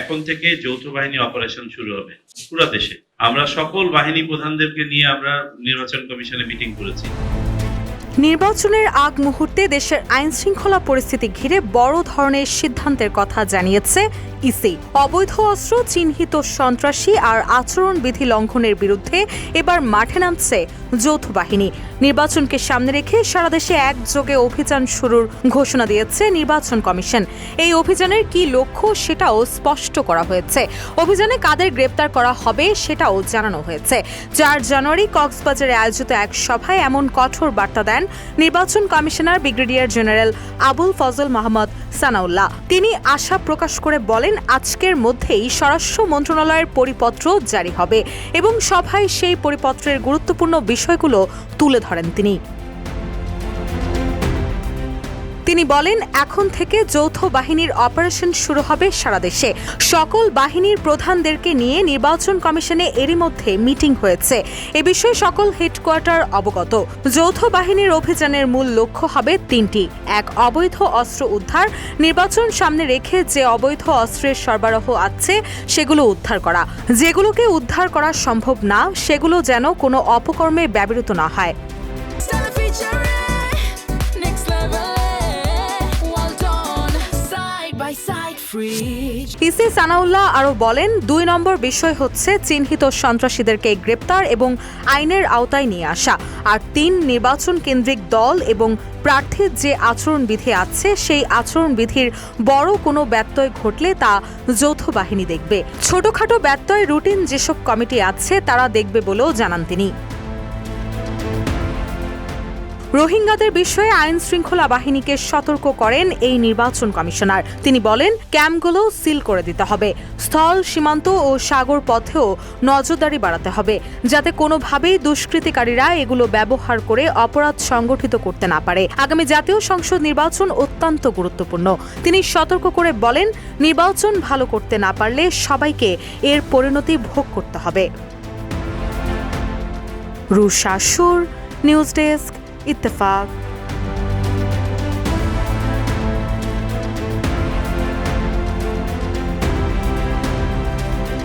এখন থেকে যৌথ বাহিনী অপারেশন শুরু হবে পুরো দেশে। আমরা সকল বাহিনী প্রধানদেরকে নিয়ে আমরা নির্বাচন কমিশনে মিটিং করেছি। নির্বাচনের আগ মুহূর্তে দেশের আইন শৃঙ্খলা পরিস্থিতি ঘিরে বড় ধরনের সিদ্ধান্তের কথা জানিয়েছে ইসি। অবৈধ অস্ত্র চিহ্নিত সন্ত্রাসী আর আচরণবিধি লঙ্ঘনের বিরুদ্ধে এবার মাঠে নামছে যৌথ বাহিনী। নির্বাচনকে সামনে রেখে সারা দেশে একযোগে অভিযান শুরুর ঘোষণা দিয়েছে নির্বাচন কমিশন। এই অভিযানের কি লক্ষ্য সেটাও স্পষ্ট করা হয়েছে। অভিযানে কাদের গ্রেপ্তার করা হবে সেটাও জানানো হয়েছে। 4 জানুয়ারি কক্সবাজারে আয়োজিত এক সভায় এমন কঠোর বার্তা দেন নির্বাচন commissioner brigadier general Abul Fazal Mahmud Sanaullah. তিনি আশা প্রকাশ করে বলেন, আজকের মধ্যেই স্বরাষ্ট্র মন্ত্রণালয়ের পরিপত্র জারি হবে এবং সভায় সেই পরিপত্রের গুরুত্বপূর্ণ বিষয়গুলো তুলে ধরেন তিনি বলেন, এখন থেকে যৌথ বাহিনীর অপারেশন শুরু হবে সারা দেশে। সকল বাহিনীর প্রধানদেরকে নিয়ে নির্বাচন কমিশনে এরই মধ্যে মিটিং হয়েছে। এ বিষয়ে সকল হেডকোয়ার্টার অবগত। যৌথ বাহিনীর অভিযানের মূল লক্ষ্য হবে 3টি। 1, অবৈধ অস্ত্র উদ্ধার। নির্বাচন সামনে রেখে যে অবৈধ অস্ত্রের সরবরাহ আছে সেগুলো উদ্ধার করা। যেগুলোকে উদ্ধার করা সম্ভব না সেগুলো যেন কোনো অপকর্মে ব্যবহৃত না হয়। ইসি সানাউল্লাহ আরও বলেন, 2 নম্বর বিষয় হচ্ছে চিহ্নিত সন্ত্রাসীদেরকে গ্রেপ্তার এবং আইনের আওতায় নিয়ে আসা। আর 3, নির্বাচন কেন্দ্রিক দল এবং প্রার্থীর যে আচরণবিধি আছে সেই আচরণবিধির বড় কোনো ব্যত্যয় ঘটলে তা যৌথ বাহিনী দেখবে। ছোটখাটো ব্যত্যয় রুটিন যেসব কমিটি আছে তারা দেখবে বলেও জানান তিনি। রোহিঙ্গাদের বিষয়ে আইন শৃঙ্খলা বাহিনীকে সতর্ক করেন এই নির্বাচন কমিশনার। তিনি বলেন, ক্যাম্পগুলো সিল করে দিতে হবে। স্থল, সীমান্ত ও সাগর পথেও নজরদারি বাড়াতে হবে, যাতে কোনোভাবেই দুষ্কৃতিকারীরা এগুলো ব্যবহার করে অপরাধ সংগঠিত করতে না পারে। আগামী জাতীয় সংসদ নির্বাচন অত্যন্ত গুরুত্বপূর্ণ। তিনি সতর্ক করে বলেন, নির্বাচন ভালো করতে না পারলে সবাইকে এর পরিণতি ভোগ করতে হবে। রুশা সুর, নিউজ ডেস্ক, ইত্তেফাক।